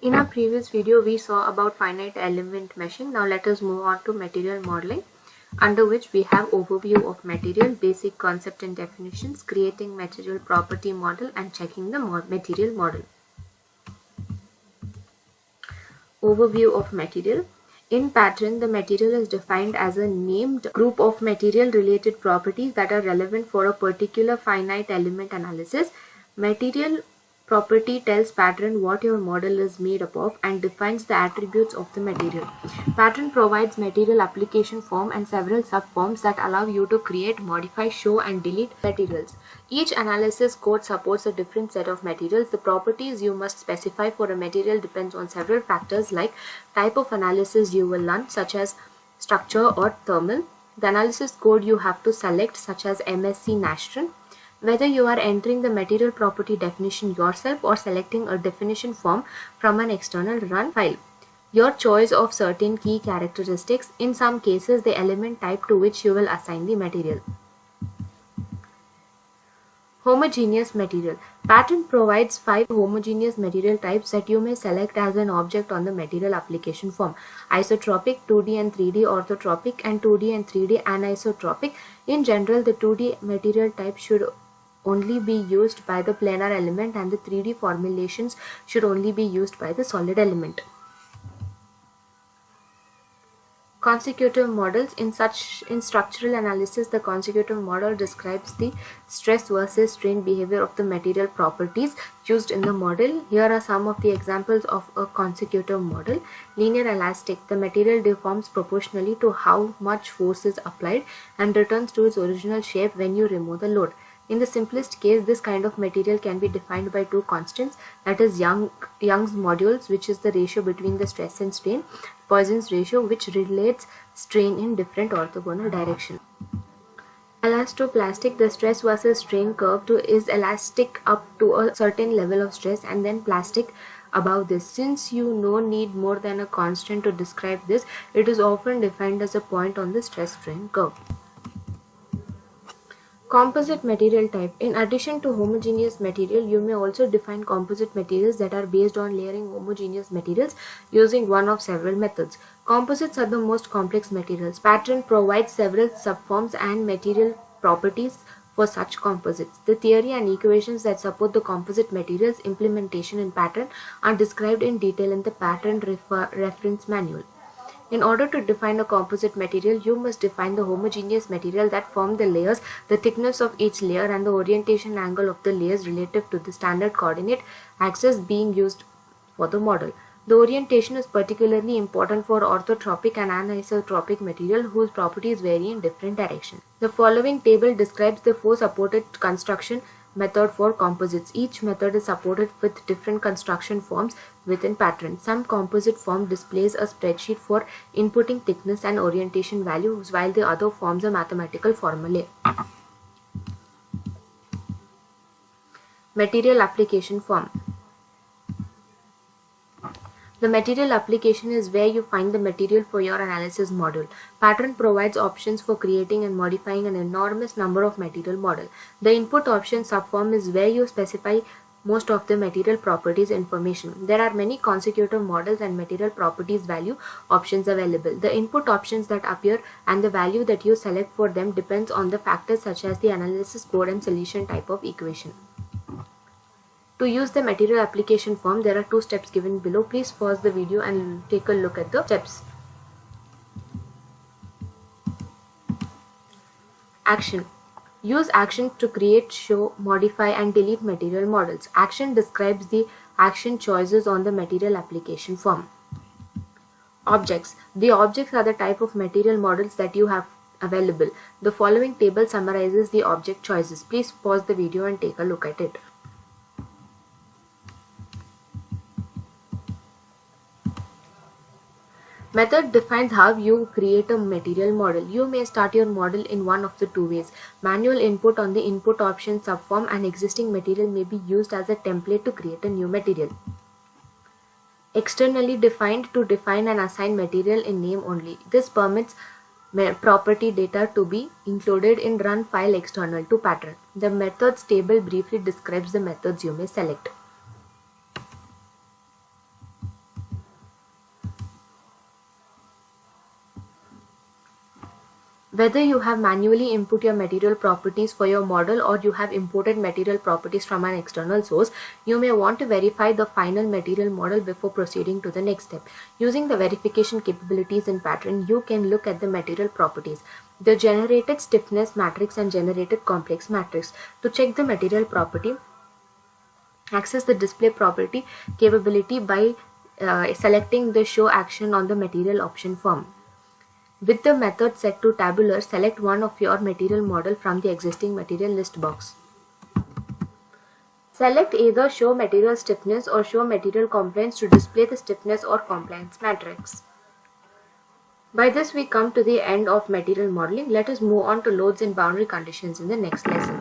In our previous video, we saw about finite element meshing. Now let us move on to material modeling, under which we have overview of material, basic concept and definitions, creating material property model, and checking the material model. Overview of material. In Patran, the material is defined as a named group of material-related properties that are relevant for a particular finite element analysis. Material property tells Patran what your model is made up of and defines the attributes of the material. Patran provides material application form and several subforms that allow you to create, modify, show, and delete materials. Each analysis code supports a different set of materials. The properties you must specify for a material depends on several factors like type of analysis you will run, such as structure or thermal, the analysis code you have to select, such as MSc Nastran, whether you are entering the material property definition yourself or selecting a definition form from an external run file, your choice of certain key characteristics, in some cases the element type to which you will assign the material. Homogeneous material. Patran provides 5 homogeneous material types that you may select as an object on the material application form: isotropic, 2D and 3D orthotropic, and 2D and 3D anisotropic. In general, the 2D material type should only be used by the planar element and the 3D formulations should only be used by the solid element. Consecutive models. In structural analysis, the consecutive model describes the stress versus strain behavior of the material properties used in the model. Here are some of the examples of a consecutive model. Linear elastic. The material deforms proportionally to how much force is applied and returns to its original shape when you remove the load. In the simplest case, this kind of material can be defined by two constants, that is Young's modulus, which is the ratio between the stress and strain, Poisson's ratio, which relates strain in different orthogonal directions. Elastoplastic. The stress versus strain curve is elastic up to a certain level of stress and then plastic above this. Since you need more than a constant to describe this, it is often defined as a point on the stress strain curve. Composite material type. In addition to homogeneous material, you may also define composite materials that are based on layering homogeneous materials using one of several methods. Composites are the most complex materials. Patran provides several subforms and material properties for such composites. The theory and equations that support the composite materials implementation in Patran are described in detail in the Patran reference manual. In order to define a composite material, you must define the homogeneous material that form the layers, the thickness of each layer, and the orientation angle of the layers relative to the standard coordinate axis being used for the model. The orientation is particularly important for orthotropic and anisotropic material whose properties vary in different directions. The following table describes the 4 supported construction method for composites. Each method is supported with different construction forms within Patran. Some composite form displays a spreadsheet for inputting thickness and orientation values, while the other forms a mathematical formulae. Material application form. The material application is where you find the material for your analysis model. Patran provides options for creating and modifying an enormous number of material models. The input option subform is where you specify most of the material properties information. There are many consecutive models and material properties value options available. The input options that appear and the value that you select for them depends on the factors such as the analysis code and solution type of equation. To use the material application form, there are 2 steps given below. Please pause the video and take a look at the steps. Action. Use action to create, show, modify, and delete material models. Action describes the action choices on the material application form. Objects. The objects are the type of material models that you have available. The following table summarizes the object choices. Please pause the video and take a look at it. Method defines how you create a material model. You may start your model in one of the 2 ways. Manual input on the input option subform and existing material may be used as a template to create a new material. Externally defined to define and assign material in name only. This permits property data to be included in run file external to Patran. The methods table briefly describes the methods you may select. Whether you have manually input your material properties for your model or you have imported material properties from an external source, you may want to verify the final material model before proceeding to the next step. Using the verification capabilities in Patran, you can look at the material properties, the generated stiffness matrix and generated complex matrix. To check the material property, access the display property capability by selecting the show action on the material option form. With the method set to tabular, select one of your material model from the existing material list box. Select either show material stiffness or show material compliance to display the stiffness or compliance matrix. By this we come to the end of material modeling. Let us move on to loads and boundary conditions in the next lesson.